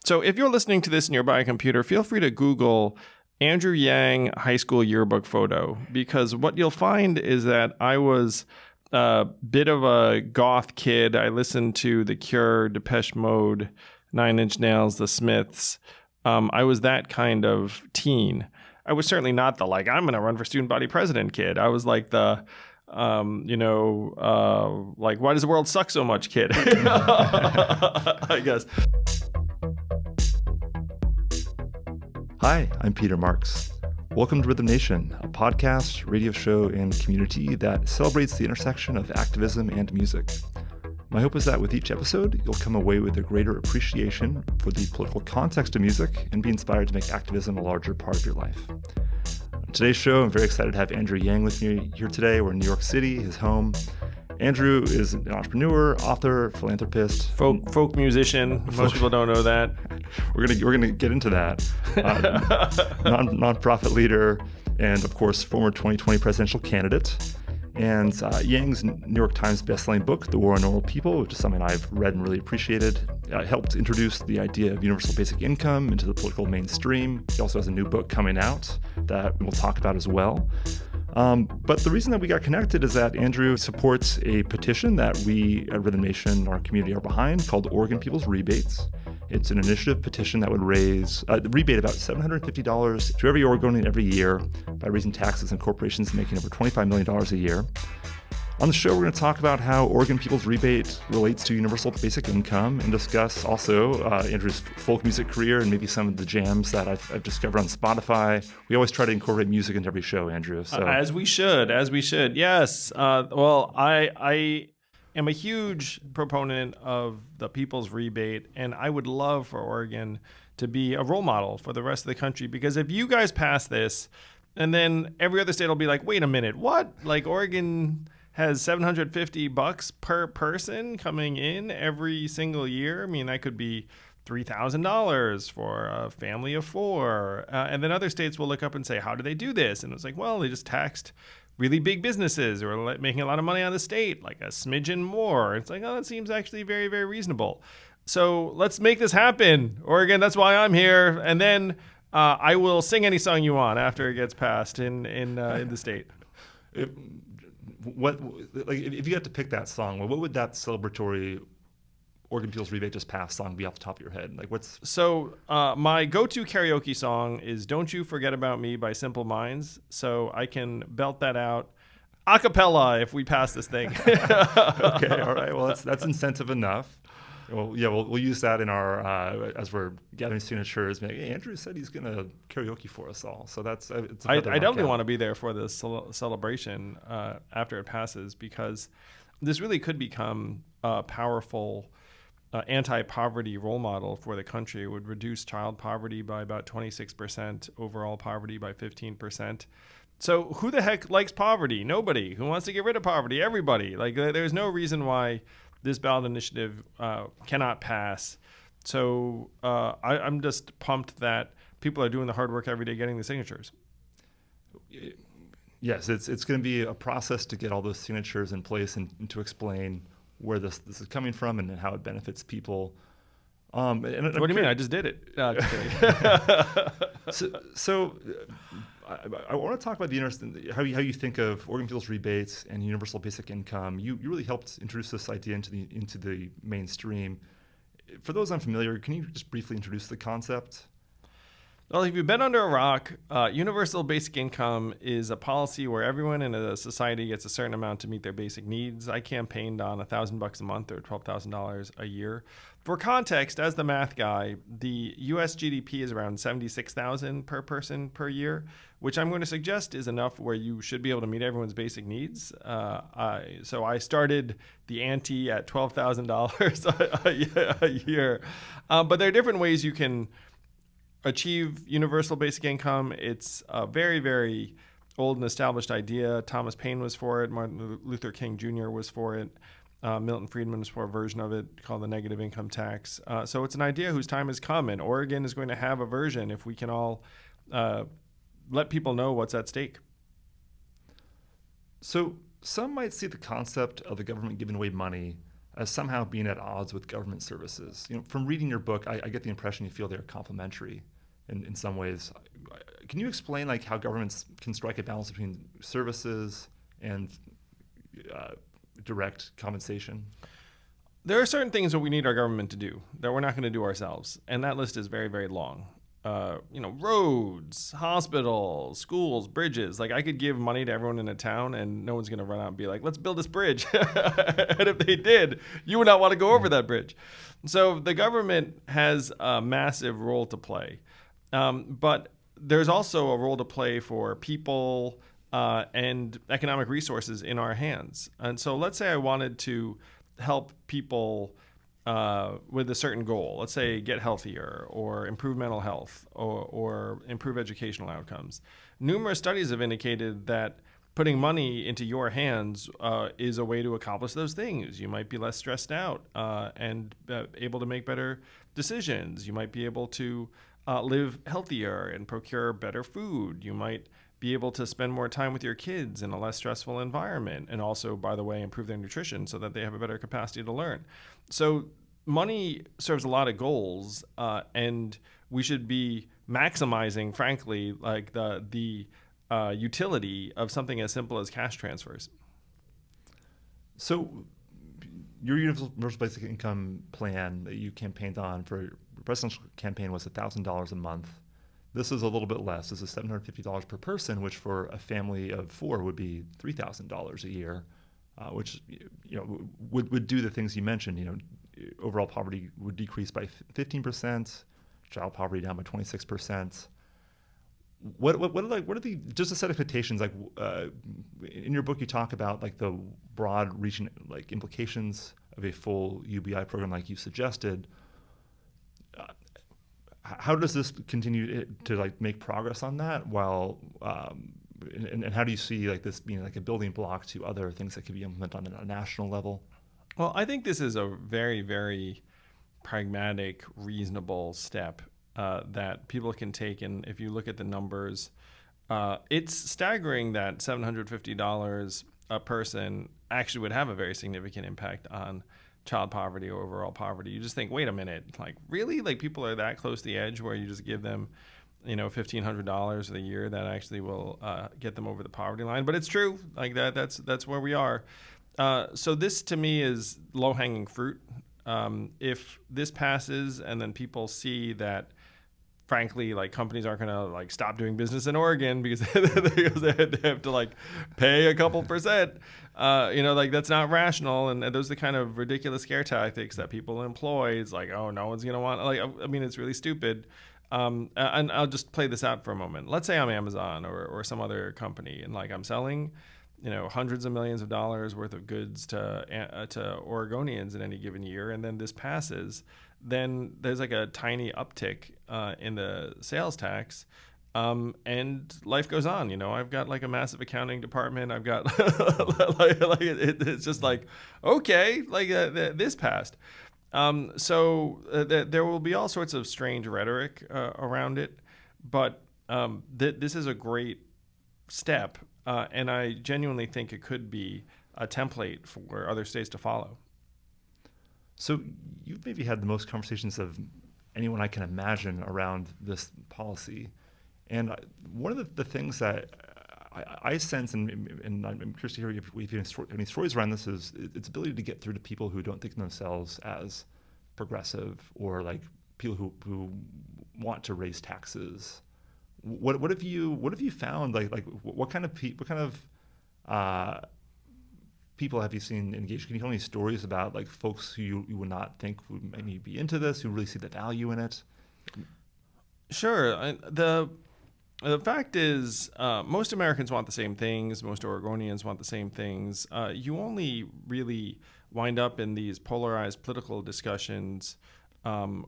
So if you're listening to this and you're by a computer, feel free to Google Andrew Yang high school yearbook photo, because what you'll find is that I was a bit of a goth kid. I listened to The Cure, Depeche Mode, Nine Inch Nails, The Smiths. I was that kind of teen. I was certainly not the I'm going to run for student body president kid. I was like the why does the world suck so much kid? I guess. Hi, I'm Peter Marks. Welcome to Rhythm Nation, a podcast, radio show, and community that celebrates the intersection of activism and music. My hope is that with each episode, you'll come away with a greater appreciation for the political context of music and be inspired to make activism a larger part of your life. On today's show, I'm very excited to have Andrew Yang with me here today. We're in New York City, his home. Andrew is an entrepreneur, author, philanthropist, folk musician. Most people don't know that. We're gonna get into that. Nonprofit leader, and of course, former 2020 presidential candidate. And Yang's New York Times bestselling book, The War on Normal People, which is something I've read and really appreciated, helped introduce the idea of universal basic income into the political mainstream. He also has a new book coming out that we'll talk about as well. But the reason that we got connected is that Andrew supports a petition that we at Rhythm Nation, our community, are behind, called Oregon People's Rebates. It's an initiative petition that would raise rebate about $750 to every Oregonian every year by raising taxes on corporations making over $25 million a year. On the show, we're going to talk about how Oregon People's Rebate relates to universal basic income and discuss also Andrew's folk music career and maybe some of the jams that I've discovered on Spotify. We always try to incorporate music into every show, Andrew. So. As we should. Yes. I am a huge proponent of the People's Rebate, and I would love for Oregon to be a role model for the rest of the country, because if you guys pass this, and then every other state will be like, wait a minute, what? Like Oregon has $750 per person coming in every single year. I mean, that could be $3,000 for a family of four. And then other states will look up and say, how do they do this? And it's like, well, they just taxed really big businesses who are making a lot of money on the state, like a smidgen more. It's like, oh, that seems actually very, very reasonable. So let's make this happen, Oregon. That's why I'm here. And then I will sing any song you want after it gets passed in the state. If you had to pick that song, what would that celebratory Oregon People's Rebate just passed song be off the top of your head? My go-to karaoke song is "Don't You Forget About Me" by Simple Minds. So I can belt that out a cappella if we pass this thing. Okay, all right. Well, that's incentive enough. Well, yeah, we'll use that in our as we're gathering signatures. Hey, Andrew said he's going to karaoke for us all, so that's. I definitely want to be there for this celebration after it passes, because this really could become a powerful anti-poverty role model for the country. It would reduce child poverty by about 26%, overall poverty by 15%. So who the heck likes poverty? Nobody. Who wants to get rid of poverty? Everybody. Like, there's no reason why this ballot initiative cannot pass. So I'm just pumped that people are doing the hard work every day getting the signatures. Yes, it's going to be a process to get all those signatures in place and to explain where this is coming from and how it benefits people. What do you mean? I just did it. Just so I want to talk about how you think of Oregon People's Rebates and universal basic income. You really helped introduce this idea into the mainstream. For those unfamiliar, can you just briefly introduce the concept? Well, if you've been under a rock, universal basic income is a policy where everyone in a society gets a certain amount to meet their basic needs. I campaigned on $1,000 a month or $12,000 a year. For context, as the math guy, the U.S. GDP is around $76,000 per person per year, which I'm going to suggest is enough where you should be able to meet everyone's basic needs. So I started the ante at $12,000 a year. But there are different ways you can achieve universal basic income. It's a very, very old and established idea. Thomas Paine was for it. Martin Luther King Jr. was for it. Milton Friedman was for a version of it called the negative income tax. So it's an idea whose time has come, and Oregon is going to have a version if we can all let people know what's at stake. So some might see the concept of the government giving away money as somehow being at odds with government services. From reading your book, I get the impression you feel they're complementary in some ways. Can you explain how governments can strike a balance between services and direct compensation? There are certain things that we need our government to do that we're not going to do ourselves, and that list is very, very long. Roads, hospitals, schools, bridges. I could give money to everyone in a town, and no one's going to run out and be like, "Let's build this bridge." And if they did, you would not want to go over that bridge. So the government has a massive role to play, but there's also a role to play for people and economic resources in our hands. And so let's say I wanted to help people with a certain goal. Let's say get healthier or improve mental health or improve educational outcomes. Numerous studies have indicated that putting money into your hands is a way to accomplish those things. You might be less stressed out and able to make better decisions. You might be able to live healthier and procure better food. You might be able to spend more time with your kids in a less stressful environment, and also, by the way, improve their nutrition so that they have a better capacity to learn. So money serves a lot of goals, and we should be maximizing, frankly, the utility of something as simple as cash transfers. So your universal basic income plan that you campaigned on for your presidential campaign was $1,000 a month. This is a little bit less. This is $750 per person, which for a family of 4 would be $3,000 a year, which would do the things you mentioned. Overall poverty would decrease by 15%, child poverty down by 26%. What are the just to set expectations? In your book, you talk about the broad-reaching implications of a full UBI program, like you suggested. How does this continue to make progress on that? While and how do you see this being a building block to other things that could be implemented on a national level? Well, I think this is a very, very pragmatic, reasonable step that people can take. And if you look at the numbers, it's staggering that $750 a person actually would have a very significant impact on child poverty or overall poverty. You just think, wait a minute, really? People are that close to the edge where you just give them, $1,500 a year that actually will get them over the poverty line. But it's true, that's where we are. So this to me is low-hanging fruit. If this passes and then people see that, frankly, companies aren't going to stop doing business in Oregon because they have to pay a couple percent, that's not rational. And those are the kind of ridiculous scare tactics that people employ. It's oh, no one's going to want, it's really stupid. And I'll just play this out for a moment. Let's say I'm Amazon or some other company, and I'm selling, hundreds of millions of dollars worth of goods to Oregonians in any given year, and then this passes. Then there's a tiny uptick in the sales tax, and life goes on. I've got a massive accounting department. I've got it's just okay, this passed. So there will be all sorts of strange rhetoric around it, but this is a great step, and I genuinely think it could be a template for other states to follow. So you've maybe had the most conversations of anyone I can imagine around this policy. And one of the things that I sense, and I'm curious to hear if you have any stories around this, is its ability to get through to people who don't think of themselves as progressive or people who want to raise taxes. What have you found? What kind of people have you seen engaged? Can you tell me stories about folks who you would not think would maybe be into this, who really see the value in it? Sure. The fact is, most Americans want the same things. Most Oregonians want the same things. You only really wind up in these polarized political discussions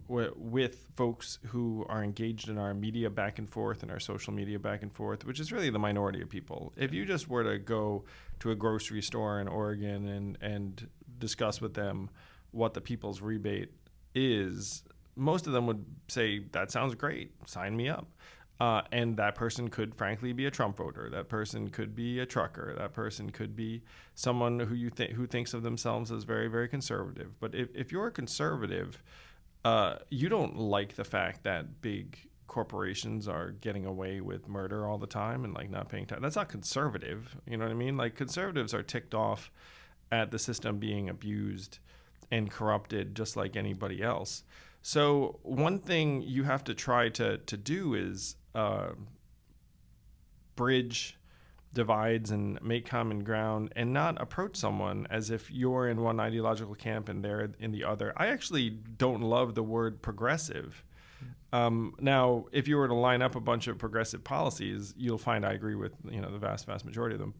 with folks who are engaged in our media back and forth and our social media back and forth, which is really the minority of people. If you just were to go to a grocery store in Oregon and discuss with them what the people's rebate is, most of them would say, that sounds great, sign me up. And that person could, frankly, be a Trump voter. That person could be a trucker. That person could be someone who thinks of themselves as very, very conservative. But if you're a conservative, you don't like the fact that big corporations are getting away with murder all the time and like not paying tax. That's not conservative. You know what I mean? Like conservatives are ticked off at the system being abused and corrupted just like anybody else. So one thing you have to try to do is bridge divides and make common ground and not approach someone as if you're in one ideological camp and they're in the other. I actually don't love the word progressive. Now, if you were to line up a bunch of progressive policies, you'll find I agree with the vast majority of them.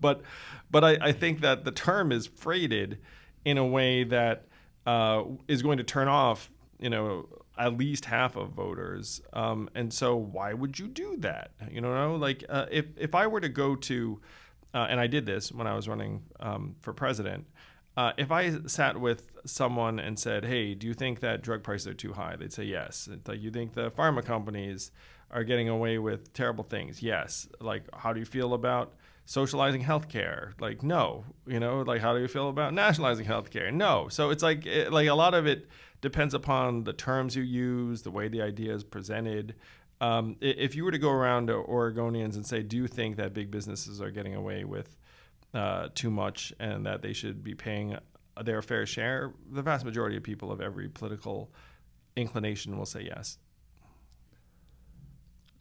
but I think that the term is freighted in a way that is going to turn off at least half of voters. And so why would you do that? If I were to go to, and I did this when I was running for president, if I sat with someone and said, hey, do you think that drug prices are too high? They'd say yes. It's like, you think the pharma companies are getting away with terrible things? Yes. Like, how do you feel about socializing healthcare? Like, no. Like, how do you feel about nationalizing healthcare? No. So it's like a lot of it depends upon the terms you use, the way the idea is presented. If you were to go around to Oregonians and say, do you think that big businesses are getting away with too much and that they should be paying their fair share, the vast majority of people of every political inclination will say yes.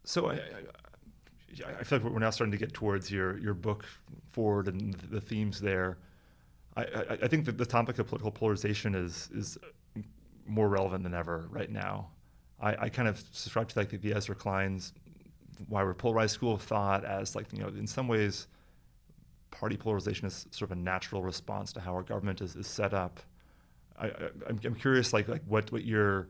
So I feel like we're now starting to get towards your book Forward and the themes there. I think that the topic of political polarization is more relevant than ever right now. I kind of subscribe to the Ezra Klein's Why We're Polarized school of thought as in some ways party polarization is sort of a natural response to how our government is set up. I'm curious what your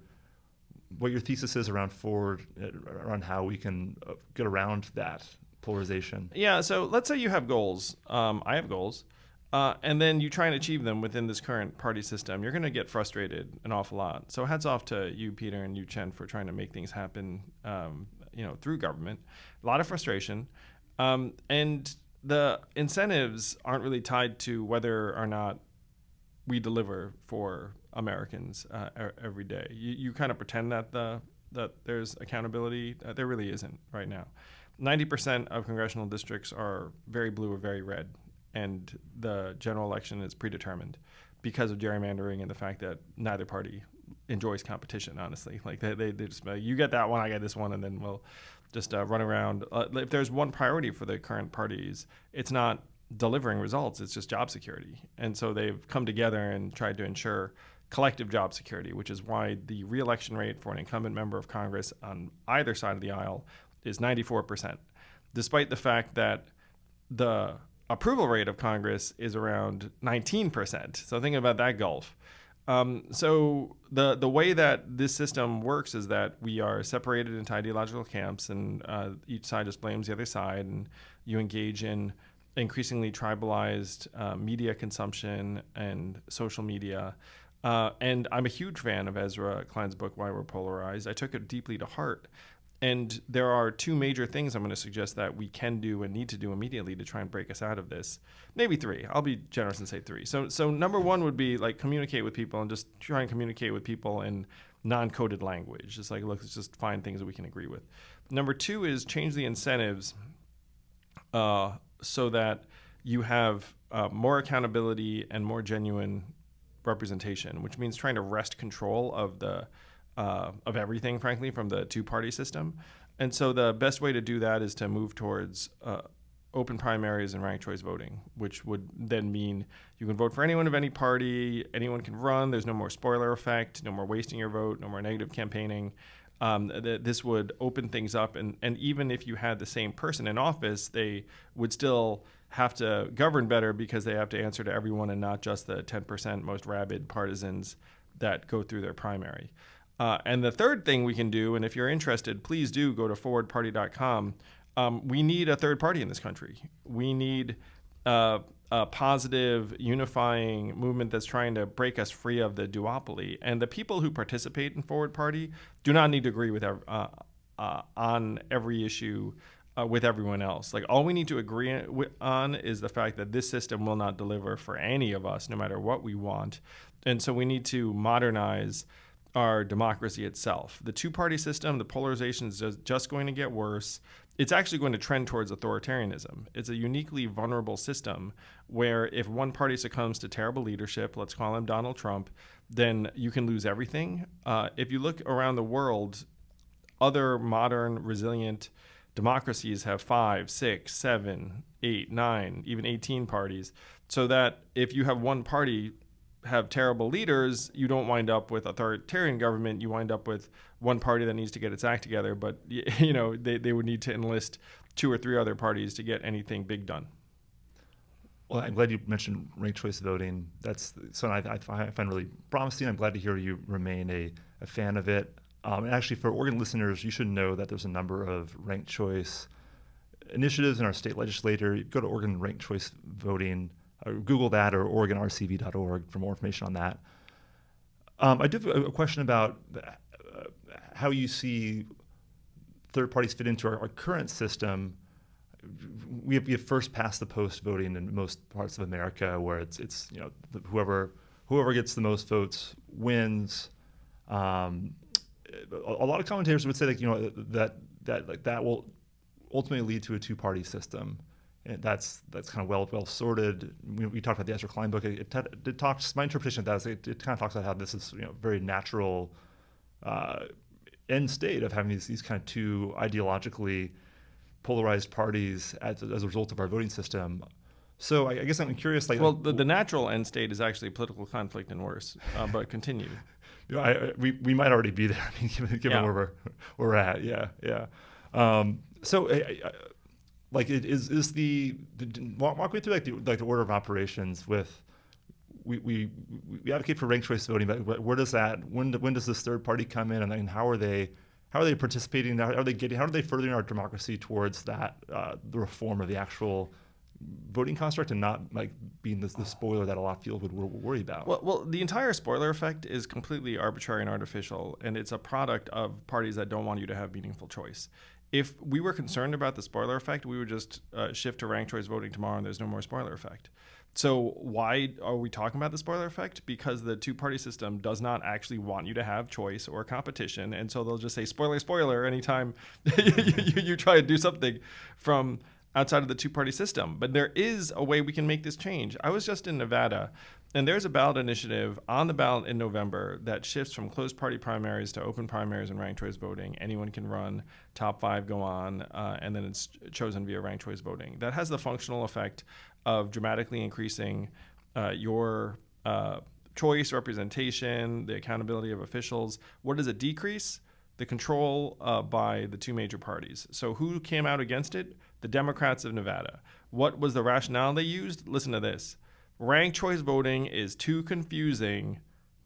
thesis is around Forward, around how we can get around that polarization. Yeah, so let's say you have goals. I have goals. And then you try and achieve them within this current party system. You're going to get frustrated an awful lot. So hats off to you, Peter, and you, Chen, for trying to make things happen through government. A lot of frustration. And the incentives aren't really tied to whether or not we deliver for Americans every day. You kind of pretend that there's accountability. There really isn't right now. 90% of congressional districts are very blue or very red, and the general election is predetermined because of gerrymandering and the fact that neither party enjoys competition, honestly. Like they just, you get that one, I get this one, and then we'll just run around. If there's one priority for the current parties, it's not delivering results, it's just job security. And so they've come together and tried to ensure collective job security, which is why the re-election rate for an incumbent member of Congress on either side of the aisle is 94%, despite the fact that the approval rate of Congress is around 19%. So think about that gulf. So the way that this system works is that we are separated into ideological camps, and each side just blames the other side, and you engage in increasingly tribalized media consumption and social media. And I'm a huge fan of Ezra Klein's book, Why We're Polarized. I took it deeply to heart. And there are two major things I'm going to suggest that we can do and need to do immediately to try and break us out of this. Maybe three. I'll be generous and say three. So number one would be communicate with people and just try and communicate with people in non-coded language. Just look, let's just find things that we can agree with. Number two is change the incentives so that you have more accountability and more genuine representation, which means trying to wrest control of everything, frankly, from the two-party system. And so the best way to do that is to move towards open primaries and ranked choice voting, which would then mean you can vote for anyone of any party, anyone can run, there's no more spoiler effect, no more wasting your vote, no more negative campaigning. This would open things up, and even if you had the same person in office, they would still have to govern better because they have to answer to everyone and not just the 10% most rabid partisans that go through their primary. And the third thing we can do, and if you're interested, please do go to forwardparty.com. We need a third party in this country. We need a positive, unifying movement that's trying to break us free of the duopoly. And the people who participate in Forward Party do not need to agree with on every issue with everyone else. Like, all we need to agree on is the fact that this system will not deliver for any of us, no matter what we want. And so we need to modernize our democracy itself. The two-party system, the polarization is just going to get worse. It's actually going to trend towards authoritarianism. It's a uniquely vulnerable system where if one party succumbs to terrible leadership, let's call him Donald Trump, then you can lose everything. If you look around the world, other modern, resilient democracies have 5, 6, 7, 8, 9, even 18 parties, so that if you have one party have terrible leaders, you don't wind up with authoritarian government. You wind up with one party that needs to get its act together, but they would need to enlist 2 or 3 other parties to get anything big done. Well, I'm glad you mentioned ranked choice voting. That's something I find really promising. I'm glad to hear you remain a fan of it. And actually, for Oregon listeners, you should know that there's a number of ranked choice initiatives in our state legislature. You go to Oregon Ranked Choice Voting, Google that, or OregonRCV.org for more information on that. I do have a question about how you see third parties fit into our current system. We have first past the post voting in most parts of America, where it's whoever gets the most votes wins. A lot of commentators would say that will ultimately lead to a two-party system. And that's kind of well sorted. We talked about the Ezra Klein book. It talks. My interpretation of that is it kind of talks about how this is very natural end state of having these kind of two ideologically polarized parties as a result of our voting system. So I guess I'm curious. The natural end state is actually political conflict and worse. But continue. We might already be there, given where we're at. Yeah. So. Walk me through the order of operations. With we advocate for ranked choice voting, but when does this third party come in, and then how are they participating? How are they furthering our democracy towards that the reform of the actual voting construct, and not being the spoiler that a lot of people would worry about? Well, the entire spoiler effect is completely arbitrary and artificial, and it's a product of parties that don't want you to have meaningful choice. If we were concerned about the spoiler effect, we would just shift to ranked choice voting tomorrow, and there's no more spoiler effect. So why are we talking about the spoiler effect? Because the two-party system does not actually want you to have choice or competition, and so they'll just say spoiler, spoiler anytime you try to do something from outside of the two-party system. But there is a way we can make this change. I was just in Nevada, and there's a ballot initiative on the ballot in November that shifts from closed party primaries to open primaries and ranked choice voting. Anyone can run, top 5 go on, and then it's chosen via ranked choice voting. That has the functional effect of dramatically increasing your choice, representation, the accountability of officials. What does it decrease? The control by the two major parties. So who came out against it? The Democrats of Nevada. What was the rationale they used? Listen to this. Ranked choice voting is too confusing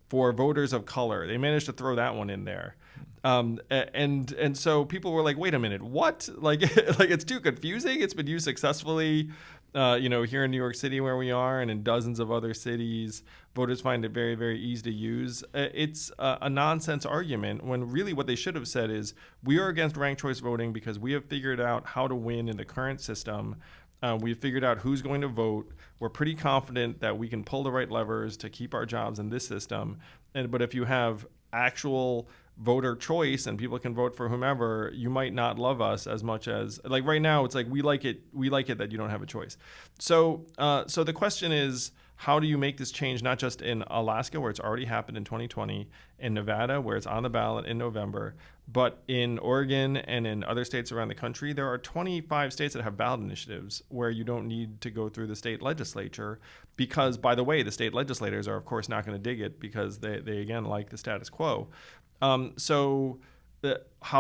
for voters of color. They managed to throw that one in there. And so people were like, wait a minute, what? Like it's too confusing? It's been used successfully, here in New York City where we are, and in dozens of other cities. Voters find it very, very easy to use. It's a nonsense argument, when really what they should have said is, we are against ranked choice voting because we have figured out how to win in the current system. We've figured out who's going to vote. We're pretty confident that we can pull the right levers to keep our jobs in this system. But if you have actual voter choice and people can vote for whomever, you might not love us as much as, like right now, it's like we like it that you don't have a choice. So the question is, how do you make this change, not just in Alaska, where it's already happened in 2020, in Nevada, where it's on the ballot in November, but in Oregon and in other states around the country? There are 25 states that have ballot initiatives where you don't need to go through the state legislature, because, by the way, the state legislators are, of course, not going to dig it, because they again, like the status quo. How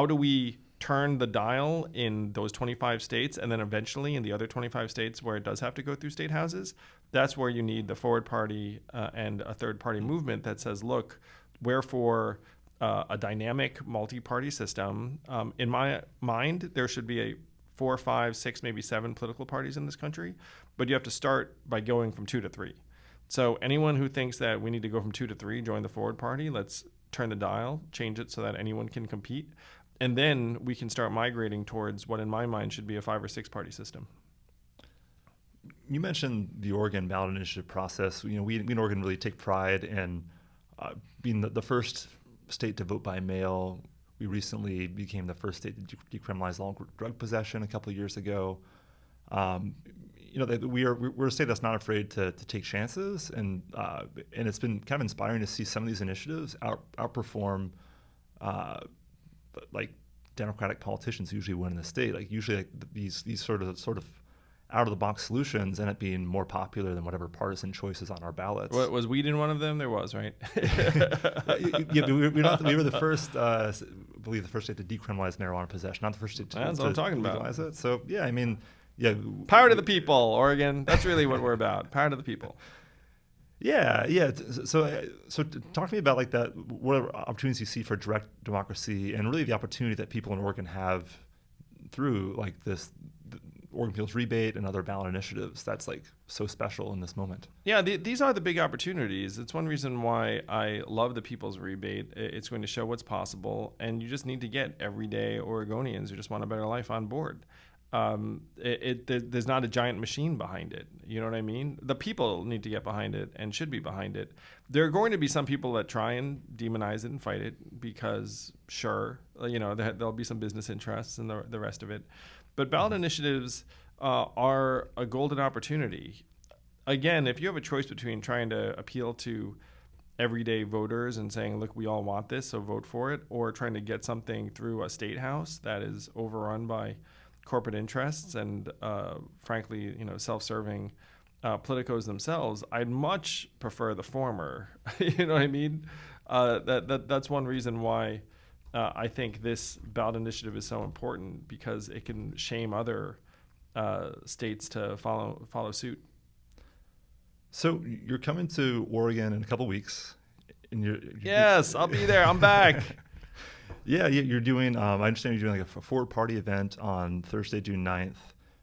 do we turn the dial in those 25 states, and then eventually in the other 25 states where it does have to go through state houses? That's where you need the Forward Party and a third party movement that says, look, wherefore a dynamic multi-party system. In my mind, there should be 4, 5, 6, maybe 7 political parties in this country, but you have to start by going from 2 to 3. So anyone who thinks that we need to go from 2 to 3, join the Forward Party. Let's turn the dial, change it so that anyone can compete. And then we can start migrating towards what in my mind should be a 5 or 6 party system. You mentioned the Oregon ballot initiative process. We in Oregon really take pride in being the first state to vote by mail. We recently became the first state to decriminalize all drug possession a couple of years ago. We're a state that's not afraid to take chances, and it's been kind of inspiring to see some of these initiatives outperform like Democratic politicians who usually win in the state. Like usually, like these sort of out of the box solutions end up being more popular than whatever partisan choices on our ballots. What, was weed in one of them? There was, right? Yeah, we were the first, I believe, the first state to decriminalize marijuana possession, not the first state to That's what I'm talking about. legalize it. So yeah, I mean, yeah, Power to the people, Oregon. That's really what we're about. Power to the people. Yeah. So talk to me about like that. What are opportunities you see for direct democracy, and really the opportunity that people in Oregon have through like this Oregon People's Rebate and other ballot initiatives that's like so special in this moment. Yeah, these are the big opportunities. It's one reason why I love the People's Rebate. It's going to show what's possible, and you just need to get everyday Oregonians who just want a better life on board. There's not a giant machine behind it. You know what I mean? The people need to get behind it and should be behind it. There are going to be some people that try and demonize it and fight it because, sure, there'll be some business interests and the rest of it. But ballot initiatives are a golden opportunity. Again, if you have a choice between trying to appeal to everyday voters and saying, look, we all want this, so vote for it, or trying to get something through a state house that is overrun by corporate interests and, frankly, self-serving politicos themselves, I'd much prefer the former. You know what I mean? That's one reason why I think this ballot initiative is so important, because it can shame other states to follow suit. So you're coming to Oregon in a couple weeks. Yes, I'll be there. I'm back. Yeah, you're doing, I understand you're doing like a 4-party event on Thursday, June 9th,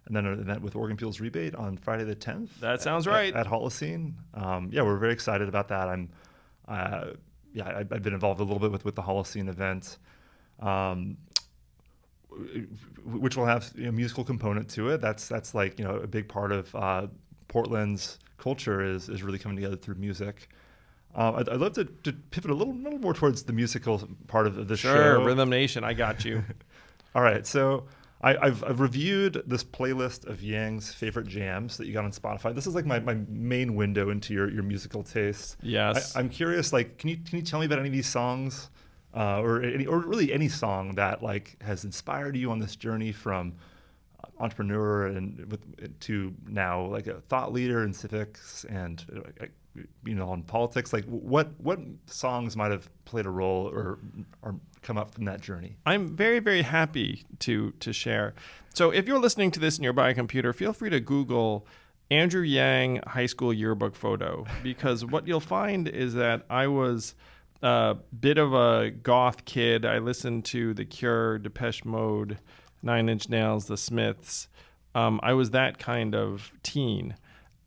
and then an event with Oregon People's Rebate on Friday the 10th. That sounds right. At Holocene. Yeah, we're very excited about that. I've been involved a little bit with the Holocene event, which will have a musical component to it. That's like, a big part of Portland's culture is really coming together through music. I'd love to pivot a little more towards the musical part of the show. Sure, Rhythm Nation, I got you. All right, so I've reviewed this playlist of Yang's favorite jams that you got on Spotify. This is like my main window into your musical taste. Yes. I'm curious, like, can you tell me about any of these songs, or really any song that like has inspired you on this journey from entrepreneur to now like a thought leader in civics and on politics? Like what songs might have played a role or come up from that journey? I'm very, very happy to share. So if you're listening to this and you're by a computer, feel free to Google Andrew Yang high school yearbook photo, because what you'll find is that I was a bit of a goth kid. I listened to The Cure, Depeche Mode, Nine Inch Nails, The Smiths. I was that kind of teen.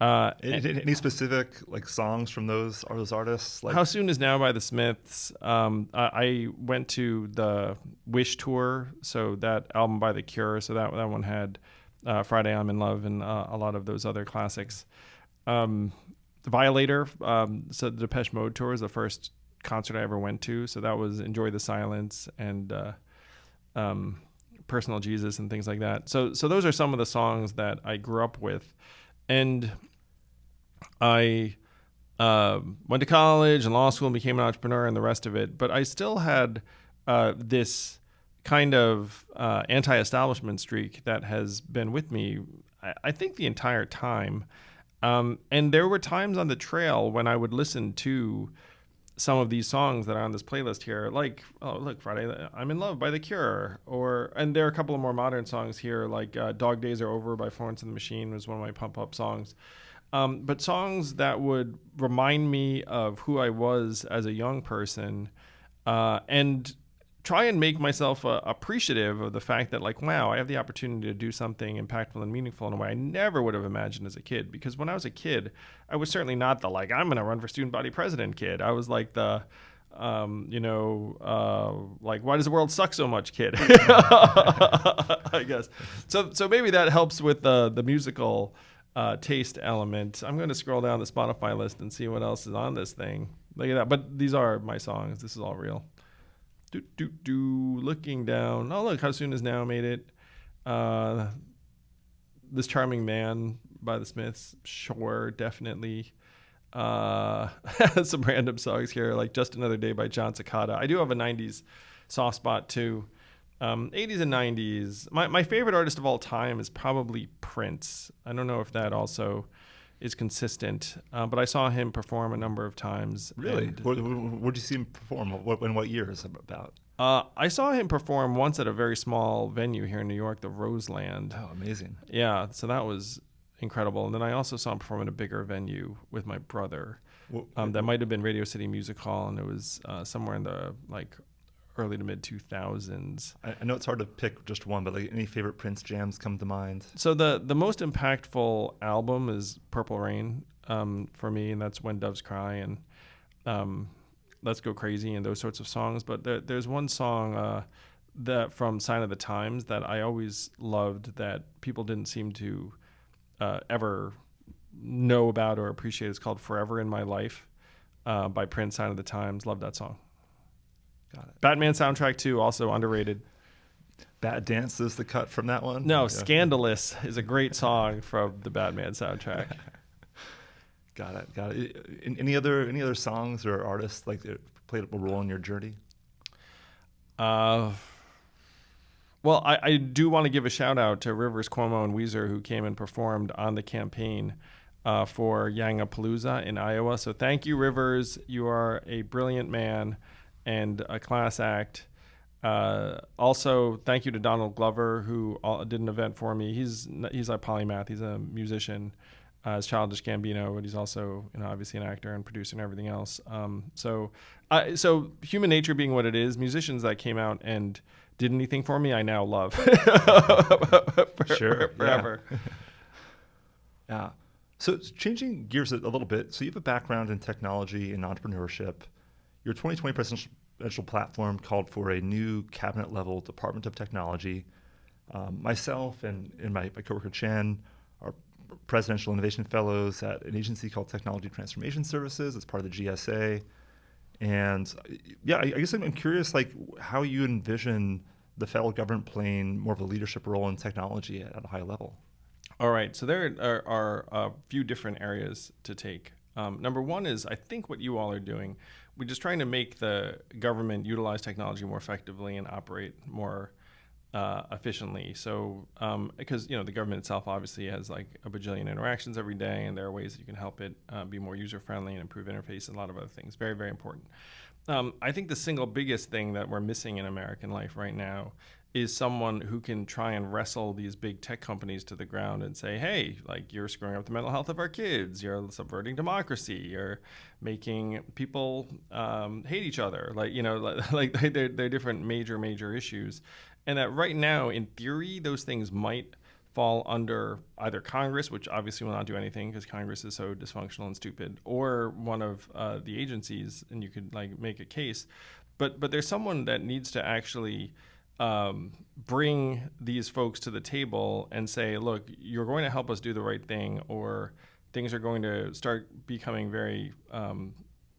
Any specific like songs from those artists? Like How Soon Is Now by The Smiths. I went to the Wish tour, so that album by The Cure. So that one had Friday I'm in Love and a lot of those other classics. The Violator. So the Depeche Mode tour is the first concert I ever went to. So that was Enjoy the Silence and Personal Jesus and things like that. So those are some of the songs that I grew up with. And I went to college and law school and became an entrepreneur and the rest of it. But I still had this kind of anti-establishment streak that has been with me, I think, the entire time. And there were times on the trail when I would listen to some of these songs that are on this playlist here, like, oh, look, Friday, I'm in Love by The Cure. And there are a couple of more modern songs here, like Dog Days Are Over by Florence and the Machine was one of my pump-up songs. But songs that would remind me of who I was as a young person, and try and make myself appreciative of the fact that, like, wow, I have the opportunity to do something impactful and meaningful in a way I never would have imagined as a kid. Because when I was a kid, I was certainly not the, like, I'm going to run for student body president kid. I was like the, like why does the world suck so much, kid? I guess. So maybe that helps with the musical taste element. I'm going to scroll down the Spotify list and see what else is on this thing. Look at that. But these are my songs. This is all real. Looking down. Oh, look, How Soon Is Now made it. This Charming Man by the Smiths. Sure, definitely. Some random songs here, like Just Another Day by John Cicada. I do have a 90s soft spot too. 80s and 90s. My favorite artist of all time is probably Prince. I don't know if that also is consistent, but I saw him perform a number of times. Really? Where did you see him perform? In what year is it about? I saw him perform once at a very small venue here in New York, the Roseland. Oh, amazing. Yeah, so that was incredible. And then I also saw him perform at a bigger venue with my brother. That might have been Radio City Music Hall, and it was somewhere in the early to mid 2000s. I know it's hard to pick just one, but any favorite Prince jams come to mind? So the most impactful album is Purple Rain for me, and that's When Doves Cry and Let's Go Crazy and those sorts of songs. But there's one song that from Sign of the Times that I always loved that people didn't seem to ever know about or appreciate. It's called Forever in My Life by Prince, Sign of the Times. Love that song. Got it. Batman soundtrack too, also underrated. Bad Dance is the cut from that one? No, Yeah. Scandalous is a great song from the Batman soundtrack. Got it. Any other songs or artists that played a role in your journey? Well, I do want to give a shout out to Rivers Cuomo and Weezer, who came and performed on the campaign for Yangapalooza in Iowa. So thank you, Rivers. You are a brilliant man and a class act. Also, thank you to Donald Glover, who did an event for me. He's like polymath. He's a musician, as Childish Gambino, but he's also obviously an actor and producer and everything else. So human nature being what it is, musicians that came out and did anything for me, I now love. Sure, forever. Yeah. So changing gears a little bit. So you have a background in technology and entrepreneurship. Your 2020 presidential platform called for a new cabinet-level Department of Technology. Myself and my coworker Chen are presidential innovation fellows at an agency called Technology Transformation Services. It's part of the GSA. And yeah, I guess I'm curious, how you envision the federal government playing more of a leadership role in technology at a high level. All right. So there are a few different areas to take. Number one is, I think what you all are doing, we're just trying to make the government utilize technology more effectively and operate more efficiently. So, because the government itself obviously has a bajillion interactions every day, and there are ways that you can help it be more user friendly and improve interface and a lot of other things. Very, very important. I think the single biggest thing that we're missing in American life right now is someone who can try and wrestle these big tech companies to the ground and say, hey, you're screwing up the mental health of our kids, you're subverting democracy, you're making people hate each other, they're different major issues. And that right now, in theory, those things might fall under either Congress, which obviously will not do anything because Congress is so dysfunctional and stupid, or one of the agencies, and you could make a case. But there's someone that needs to actually bring these folks to the table and say, look, you're going to help us do the right thing, or things are going to start becoming very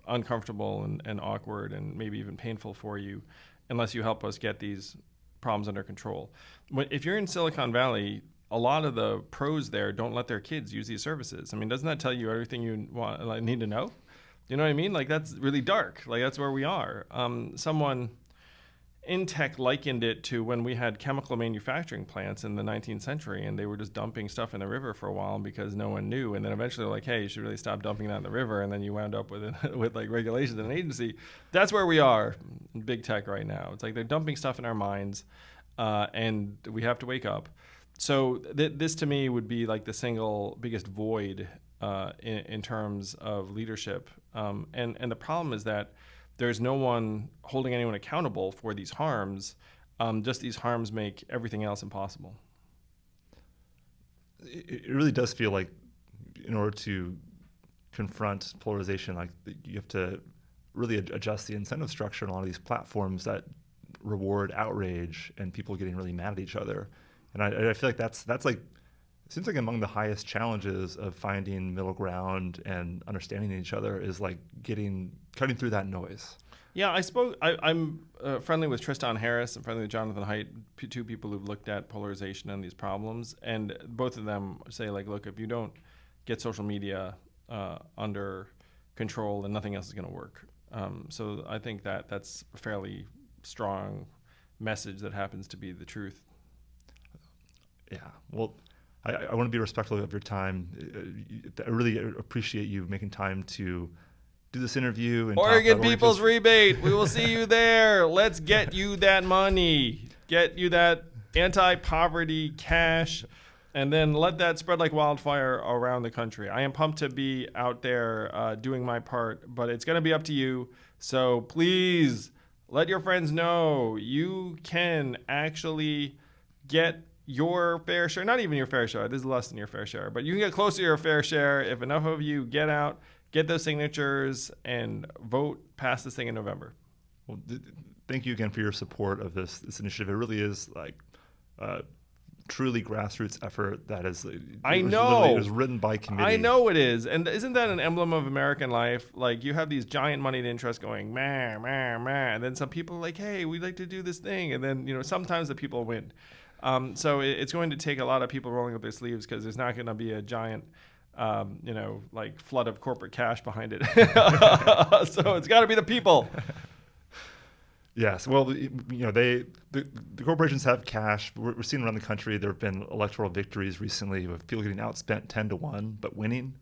uncomfortable and awkward and maybe even painful for you unless you help us get these problems under control. If you're in Silicon Valley, a lot of the pros there don't let their kids use these services. I mean, doesn't that tell you everything you need to know? You know what I mean? That's really dark. That's where we are. Someone in tech likened it to when we had chemical manufacturing plants in the 19th century, and they were just dumping stuff in the river for a while because no one knew. And then eventually they're like, hey, you should really stop dumping that in the river. And then you wound up with regulations and an agency. That's where we are in big tech right now. It's they're dumping stuff in our minds, and we have to wake up. So this to me would be the single biggest void in terms of leadership. And the problem is that there's no one holding anyone accountable for these harms. Just these harms make everything else impossible. It really does feel like in order to confront polarization, you have to really adjust the incentive structure in a lot of these platforms that reward outrage and people getting really mad at each other. And I feel like that's like, it seems like among the highest challenges of finding middle ground and understanding each other is like cutting through that noise. Yeah, I'm friendly with Tristan Harris and friendly with Jonathan Haidt, two people who've looked at polarization and these problems. And both of them say, like, look, if you don't get social media under control, then nothing else is going to work. So I think that's a fairly strong message that happens to be the truth. Yeah, well, I want to be respectful of your time. I really appreciate you making time to do this interview. And Oregon People's Rebate. We will see you there. Let's get you that money. Get you that anti-poverty cash. And then let that spread like wildfire around the country. I am pumped to be out there doing my part, but it's going to be up to you. So please let your friends know you can actually get your fair share. Not even your fair share. This is less than your fair share. But you can get close to your fair share if enough of you get out, get those signatures, and vote pass this thing in November. Well, thank you again for your support of this initiative. It really is like truly grassroots effort that is. I know it was written by committee. I know it is, and isn't that an emblem of American life? Like you have these giant moneyed interests going, meh, meh, meh, and then some people are like, hey, we'd like to do this thing, and then sometimes the people win. So it's going to take a lot of people rolling up their sleeves because there's not going to be a giant. Like flood of corporate cash behind it. So it's got to be the people. Yes. Well, the corporations have cash. We're seeing around the country there have been electoral victories recently with people getting outspent 10-1, but winning.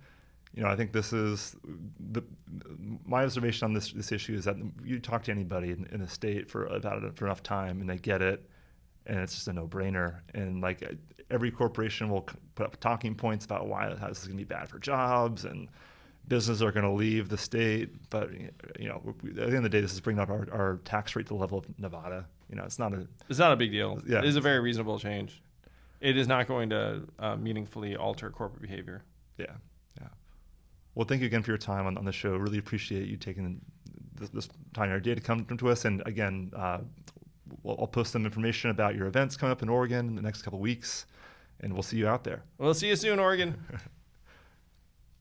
I think this is my observation on this issue is that you talk to anybody in the state for enough time and they get it, and it's just a no-brainer. And like every corporation will put up talking points about why this is going to be bad for jobs and businesses are going to leave the state. But at the end of the day, this is bringing up our tax rate to the level of Nevada. It's not a big deal. Yeah. It is a very reasonable change. It is not going to meaningfully alter corporate behavior. Yeah. Well, thank you again for your time on the show. Really appreciate you taking this time in our day to come to us. And again, I'll post some information about your events coming up in Oregon in the next couple of weeks, and we'll see you out there. We'll see you soon, Oregon.